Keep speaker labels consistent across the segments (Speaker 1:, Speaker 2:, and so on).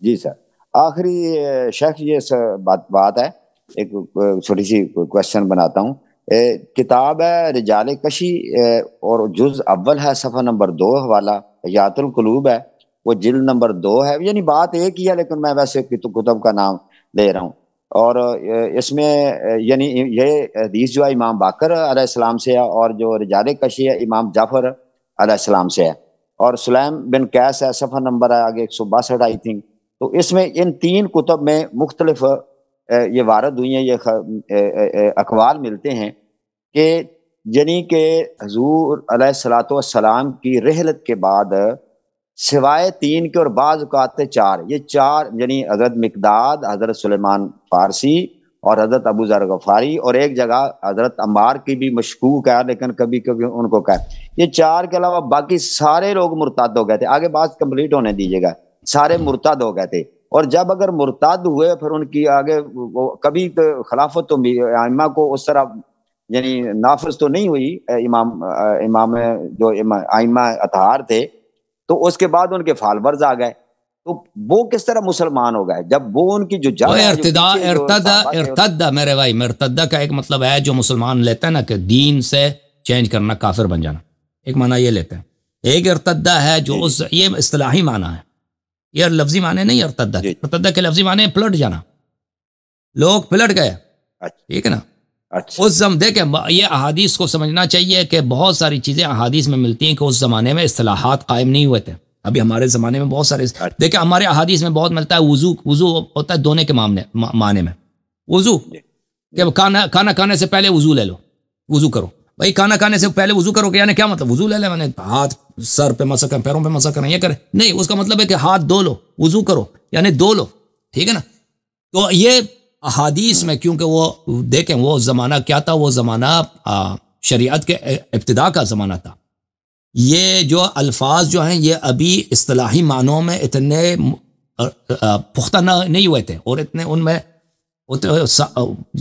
Speaker 1: جی سر، آخری شیخ یہ بات ہے، ایک چھوٹی سی کوشچن بناتا ہوں۔ کتاب ہے رجال کشی، اور جز اول ہے صفحہ نمبر 2، حوالہ حیات القلوب ہے، وہ جلد نمبر 2 ہے، یعنی بات ایک ہی ہے لیکن میں ویسے کتب کا نام لے رہا ہوں۔ اور اس میں یعنی یہ حدیث جو ہے امام باقر علیہ السلام سے ہے، اور جو رجال کشی ہے امام جعفر علیہ السلام سے ہے، اور سلیم بن قیس ہے، صفحہ نمبر ہے آگے 162 آئی تھنک۔ تو اس میں ان 3 کتب میں مختلف یہ وارد ہوئی ہیں، یہ اقوال ملتے ہیں کہ یعنی کہ حضور علیہ الصلوۃ والسلام کی رحلت کے بعد سوائے 3 کے اور بعض اوقات 4، یہ 4 یعنی حضرت مقداد، حضرت سلیمان فارسی اور حضرت ابو ذر غفاری، اور ایک جگہ حضرت عمار کی بھی مشکوک ہے لیکن کبھی کبھی ان کو یہ 4 کے علاوہ باقی سارے لوگ مرتد ہو گئے تھے۔ آگے بات کمپلیٹ ہونے دیجیے گا، سارے مرتد ہو گئے تھے، اور جب اگر مرتد ہوئے پھر ان کی آگے کبھی خلافت تو ائمہ کو اس طرح یعنی نافذ تو نہیں ہوئی، امام جو ائمہ اطہار تھے، تو اس کے بعد ان کے فالورز آ گئے، تو وہ کس طرح مسلمان ہو گئے جب وہ ان کی جو جڑ ہے
Speaker 2: ارتدہ میرے بھائی، مرتدہ کا ایک مطلب ہے جو مسلمان لیتا ہے نا کہ دین سے چینج کرنا، کافر بن جانا، ایک معنی یہ لیتے ہیں۔ ایک ارتدہ ہے جو یہ اصطلاحی معنی ہے، یہ لفظی معنی نہیں ارتدہ۔ ارتدہ کے لفظی معنی پلٹ جانا، لوگ پلٹ گئے، ٹھیک ہے نا۔ اس دیکھیں یہ احادیث کو سمجھنا چاہیے کہ بہت ساری چیزیں احادیث میں ملتی ہیں کہ اس زمانے میں اصطلاحات قائم نہیں ہوئے تھے۔ ابھی ہمارے زمانے میں بہت سارے دیکھیں، ہمارے احادیث میں بہت ملتا ہے وضو ہوتا ہے دھونے کے معنی میں، وضو کہ کھانا کھانے سے پہلے وضو لے لو، وضو کرو بھائی، کھانا کھانے سے پہلے وضو کرو، یعنی کیا مطلب وضو لے لے، میں نے ہاتھ سر پہ مسح کریں، پیروں پہ مسح کریں، یہ کریں نہیں، اس کا مطلب ہے کہ ہاتھ دھو لو، وضو کرو یعنی دھو لو، ٹھیک ہے نا۔ تو یہ احادیث میں کیونکہ وہ دیکھیں وہ زمانہ کیا تھا، وہ زمانہ شریعت کے ابتدا کا زمانہ تھا، یہ جو الفاظ جو ہیں یہ ابھی اصطلاحی معنوں میں اتنے پختہ نہیں ہوئے تھے، اور اتنے ان میں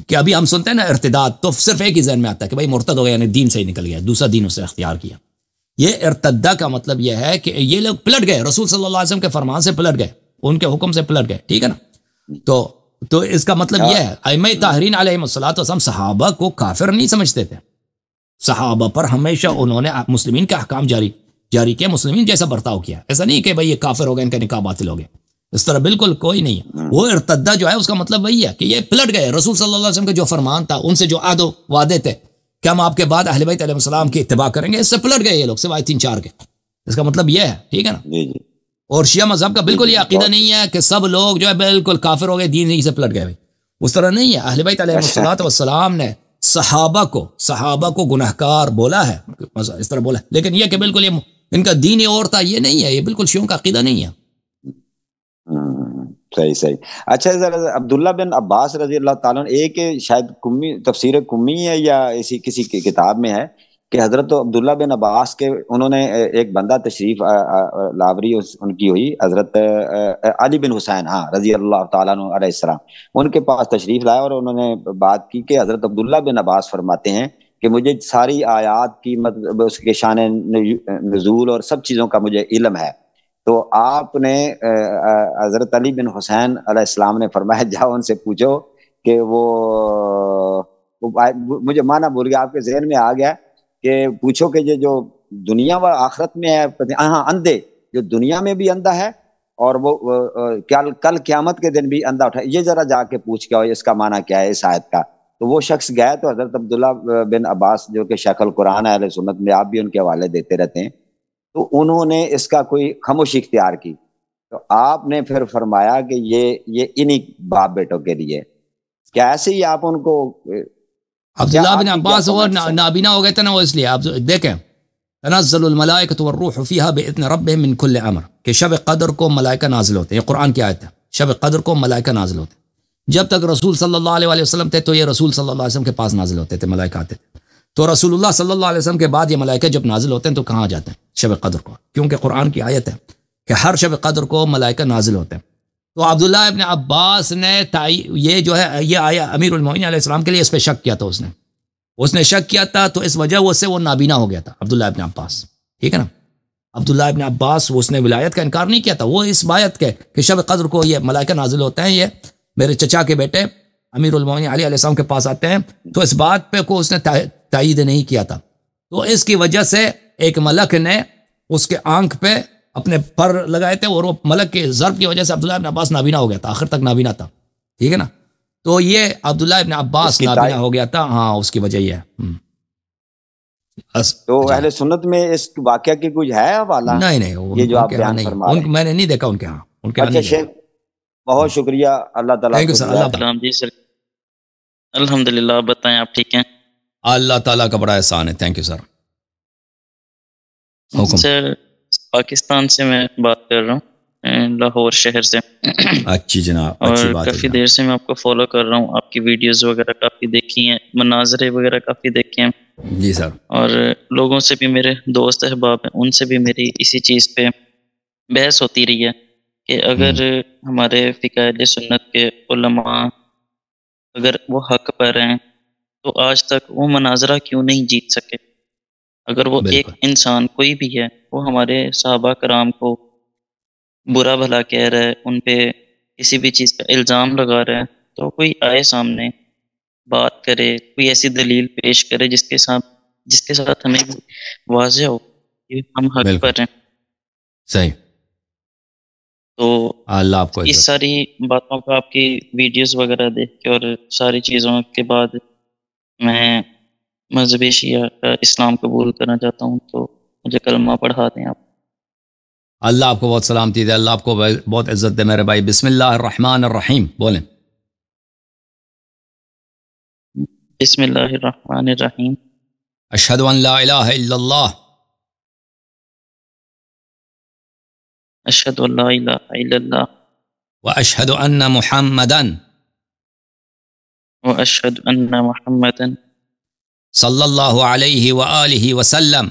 Speaker 2: کہ ابھی ہم سنتے ہیں نا ارتداد، تو صرف ایک ہی ذہن میں آتا ہے کہ بھائی مرتد ہو گیا یعنی دین سے ہی نکل گیا، دوسرا دین اسے اختیار کیا۔ یہ ارتدہ کا مطلب یہ ہے کہ یہ لوگ پلٹ گئے، رسول صلی اللہ علیہ وسلم کے فرمان سے پلٹ گئے، ان کے حکم سے پلٹ گئے، ٹھیک ہے نا۔ تو اس کا مطلب یہ ہے ائمہ طاہرین علیہم الصلوۃ والسلام صحابہ کو کافر نہیں سمجھتے تھے، صحابہ پر ہمیشہ انہوں نے مسلمین کے احکام جاری کیا، مسلمین جیسا برتاؤ کیا، ایسا نہیں کہ بھئی یہ کافر ہو گئے، ان کا نکاح باطل ہو گیا، اس طرح بالکل کوئی نہیں ہے۔ وہ ارتدہ جو ہے اس کا مطلب وہی ہے کہ یہ پلٹ گئے، رسول صلی اللہ علیہ وسلم کے جو فرمان تھا، ان سے جو عہد و وعدے تھے کہ ہم آپ کے بعد اہل بیت علیہ السلام کی اتباع کریں گے، اس سے پلٹ گئے یہ لوگ سوائے 3-4 کے، اس کا مطلب یہ ہے، ٹھیک ہے نا۔ اور شیعہ مذہب کا بالکل یہ عقیدہ نہیں ہے کہ سب لوگ جو ہے بالکل کافر ہو گئے، دین ہی سے پلٹ گئے، اس طرح نہیں ہے۔ اہل بیت علیہ السلام نے صحابہ کو گناہگار بولا ہے، اس طرح بولا ہے، لیکن یہ کہ بالکل یہ ان کا دین اور تھا، یہ نہیں ہے، یہ بالکل شیعوں کا عقیدہ نہیں ہے۔
Speaker 1: صحیح۔ اچھا عبداللہ بن عباس رضی اللہ تعالیٰ ایک شاید تفسیر کمی ہے یا اسی کسی کی کتاب میں ہے کہ حضرت عبداللہ بن عباس کے انہوں نے ایک بندہ تشریف لاوری ان کی ہوئی، حضرت علی بن حسین رضی اللہ تعالیٰ عنہ علیہ السلام، ان کے پاس تشریف لائے، اور انہوں نے بات کی کہ حضرت عبداللہ بن عباس فرماتے ہیں کہ مجھے ساری آیات کی مطلب اس کے شان نزول اور سب چیزوں کا مجھے علم ہے۔ تو آپ نے حضرت علی بن حسین علیہ السلام نے فرمایا جاؤ ان سے پوچھو کہ وہ مجھے معنی بھول گیا، آپ کے ذہن میں آ گیا کہ پوچھو کہ یہ جو دنیا و آخرت میں ہے، اندھے جو دنیا میں بھی اندھا ہے اور وہ کل قیامت کے دن بھی اندھا اٹھا، یہ ذرا جا کے پوچھ کے اس کا معنی کیا ہے اس آیت کا۔ تو وہ شخص گئے، تو حضرت عبداللہ بن عباس جو کہ شیخ القرآن ہے اہل سنت میں، آپ بھی ان کے حوالے دیتے رہتے ہیں، تو انہوں نے اس کا کوئی خاموشی اختیار کی، تو آپ نے پھر فرمایا کہ یہ انہی باپ بیٹوں کے لیے، کیا ایسے ہی آپ ان کو
Speaker 2: عبداللہ بن عباس وہ نابینا ہو گئے تھے نا، وہ اس لیے آپ دیکھیں تنزل الملائکۃ والروح فیہا باذن ربہم من کل امر، کہ شب قدر کو ملائکہ نازل ہوتے ہیں، یہ قرآن کی آیت ہے، شب قدر کو ملائکہ نازل ہوتے ہیں۔ جب تک رسول صلی اللہ علیہ وسلم تھے تو یہ رسول صلی اللہ علیہ وسلم کے پاس نازل ہوتے تھے، ملائکہ آتے تھے، تو رسول اللہ صلی اللہ علیہ وسلم کے بعد یہ ملائکہ جب نازل ہوتے ہیں تو کہاں جاتے ہیں؟ شب قدر کو، کیونکہ قرآن کی آیت ہے کہ ہر شب قدر کو ملائکہ نازل ہوتے ہیں۔ تو عبداللہ ابن عباس نے یہ جو ہے یہ آیا امیر المومنین علیہ السلام کے لیے اس پہ شک کیا تھا، اس نے شک کیا تھا، تو اس وجہ سے وہ نابینا ہو گیا تھا عبداللہ ابن عباس، ٹھیک ہے نا۔ عبداللہ ابن عباس وہ اس نے ولایت کا انکار نہیں کیا تھا، وہ اس بایت کے کہ شب قدر کو یہ ملائکہ نازل ہوتے ہیں، یہ میرے چچا کے بیٹے امیر المومنین علی علیہ السلام کے پاس آتے ہیں، تو اس بات پہ کو اس نے تائید نہیں کیا تھا، تو اس کی وجہ سے ایک ملک نے اس کے آنکھ پہ اپنے پر لگائے تھے، اور وہ ملک کے ضرب کی وجہ سے عبداللہ ابن عباس نابینا ہو گیا تھا، آخر تک نابینا تھا، ٹھیک ہے نا؟ تو یہ عبداللہ ابن عباس نابینا ہو گیا تھا، ہاں اس کی وجہ یہ ہے۔
Speaker 1: تو اہل سنت میں اس واقعہ کی کچھ ہے حوالہ؟
Speaker 2: نہیں
Speaker 1: یہ جو آپ بیان فرما رہے ہیں
Speaker 2: میں نے نہیں دیکھا ان کے ہاں، ان کے
Speaker 1: اچھا شیخ بہت شکریہ، اللہ تعالیٰ کو
Speaker 3: السلام جی سر، الحمدللہ، آپ بتائیں آپ ٹھیک ہیں؟
Speaker 2: اللہ تعالیٰ کا بڑا احسان ہے، تھینک یو سر۔
Speaker 3: سر پاکستان سے میں بات کر رہا ہوں، لاہور شہر سے۔
Speaker 2: اچھی جناب،
Speaker 3: اور
Speaker 2: اچھی بات ہے
Speaker 3: کافی دیر سے میں آپ کو فالو کر رہا ہوں، آپ کی ویڈیوز وغیرہ کافی دیکھی ہیں، مناظرے وغیرہ کافی دیکھے ہیں
Speaker 2: جی سر،
Speaker 3: اور لوگوں سے بھی، میرے دوست احباب ہیں ان سے بھی میری اسی چیز پہ بحث ہوتی رہی ہے کہ اگر ہمارے فقہ اہل سنت کے علماء اگر وہ حق پر ہیں تو آج تک وہ مناظرہ کیوں نہیں جیت سکے؟ اگر وہ ایک انسان کوئی بھی ہے وہ ہمارے صحابہ کرام کو برا بھلا کہہ رہا ہے، ان پہ کسی بھی چیز کا الزام لگا رہا ہے، تو کوئی آئے سامنے بات کرے، کوئی ایسی دلیل پیش کرے جس کے ساتھ ہمیں واضح ہو کہ ہم حق پر ہیں۔
Speaker 2: صحیح۔
Speaker 3: تو
Speaker 2: اللہ آپ کو
Speaker 3: اس ساری باتوں کو، آپ کی ویڈیوز وغیرہ دیکھ کے اور ساری چیزوں کے بعد میں مذہبی شیعہ کا اسلام قبول کرنا چاہتا ہوں، تو مجھے کلمہ پڑھا دیں آپ۔
Speaker 2: اللہ آپ کو بہت سلامتی دے، اللہ آپ کو بہت عزت دے میرے بھائی۔ بسم اللہ الرحمن الرحیم بولیں۔
Speaker 3: بسم اللہ الرحمن الرحیم۔
Speaker 2: اشہد ان لا الہ الا اللہ،
Speaker 3: اشہد ان لا الہ الا اللہ،
Speaker 2: واشہد ان محمدا
Speaker 3: واشہد ان محمدا
Speaker 2: صلی اللہ علیہ وآلہ وسلم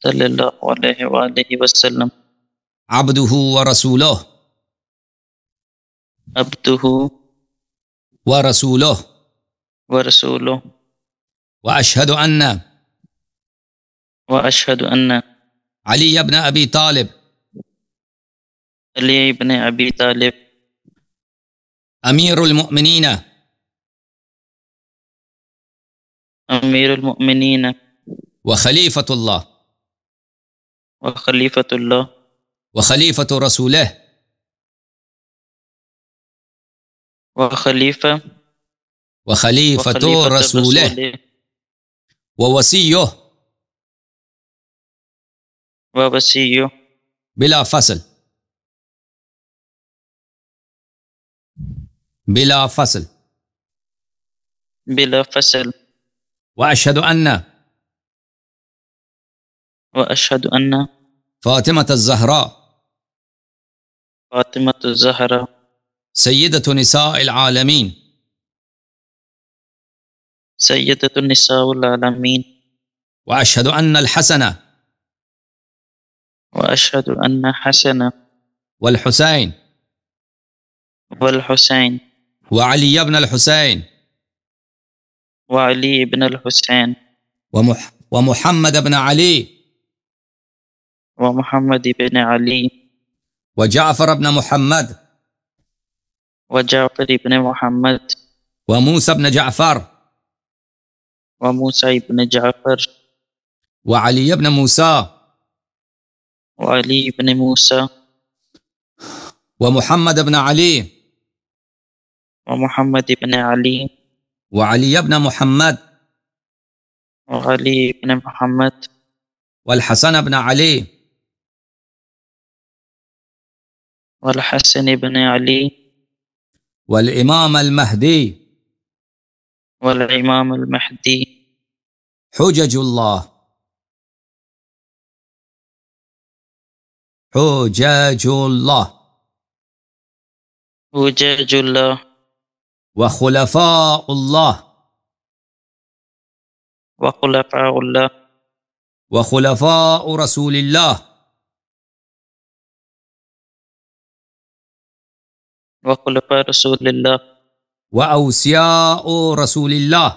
Speaker 3: صلی اللہ علیہ وآلہ وسلم
Speaker 2: عبدہ ورسولہ
Speaker 3: عبدہ
Speaker 2: ورسولہ
Speaker 3: ورسولہ
Speaker 2: واشہد ان
Speaker 3: واشہد ان
Speaker 2: علی ابن ابی طالب
Speaker 3: علی ابن ابی طالب
Speaker 2: امیر المؤمنین
Speaker 3: امیر المؤمنین
Speaker 2: وخلیفۃ اللہ
Speaker 3: وخلیفۃ اللہ
Speaker 2: وخلیفۃ رسولہ وخلیفۃ رسولہ ووصیہ
Speaker 3: ووصیہ
Speaker 2: بلا فصل بلا فصل
Speaker 3: بلا فصل
Speaker 2: واشہد ان
Speaker 3: واشہد ان
Speaker 2: فاطمۃ الزہراء
Speaker 3: فاطمۃ الزہراء
Speaker 2: سیدۃ نساء العالمین
Speaker 3: سیدۃ النساء العالمین
Speaker 2: واشہد ان الحسن
Speaker 3: واشہد ان حسن
Speaker 2: والحسین
Speaker 3: والحسین
Speaker 2: وعلی ابن الحسین
Speaker 3: وعلی ابن الحسین
Speaker 2: ومحمد ابن علی
Speaker 3: ومحمد ابن علی
Speaker 2: وجعفر ابن محمد
Speaker 3: وجعفر ابن محمد
Speaker 2: وموسى ابن جعفر
Speaker 3: وموسى ابن جعفر
Speaker 2: وعلي ابن موسى
Speaker 3: وعلي ابن موسى
Speaker 2: ومحمد ابن علي
Speaker 3: ومحمد ابن علي
Speaker 2: وعلي ابن محمد
Speaker 3: وعلي ابن محمد
Speaker 2: والحسن ابن علي
Speaker 3: والحسن ابن علي
Speaker 2: والإمام المهدي
Speaker 3: والإمام المهدي
Speaker 2: حجج الله حجج الله
Speaker 3: حجج الله
Speaker 2: وخلفاء الله
Speaker 3: وخلفاء الله
Speaker 2: وخلفاء رسول الله
Speaker 3: وخلفاء رسول الله
Speaker 2: وأوصياء رسول الله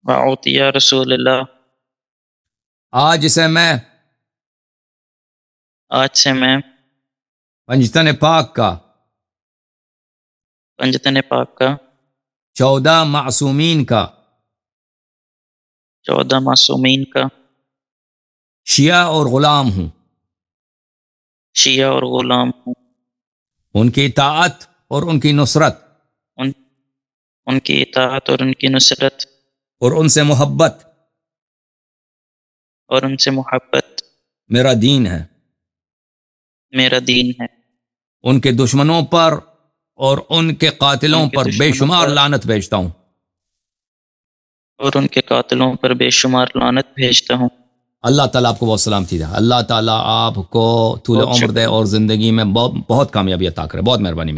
Speaker 3: وعوتی یا رسول اللہ،
Speaker 2: آج سے میں پنجتن پاک کا 14 معصومین کا
Speaker 3: 14 معصومین کا
Speaker 2: شیعہ اور غلام ہوں، ان کی اطاعت اور ان کی نصرت،
Speaker 3: ان کی اطاعت اور ان کی نصرت،
Speaker 2: اور ان سے محبت میرا دین ہے، ان کے دشمنوں پر اور ان کے قاتلوں پر بے شمار لعنت بھیجتا ہوں، اللہ تعالیٰ آپ کو بہت سلامتی دے، اللہ تعالیٰ آپ کو طول عمر دے اور زندگی میں بہت کامیابی عطا کرے، بہت مہربانی۔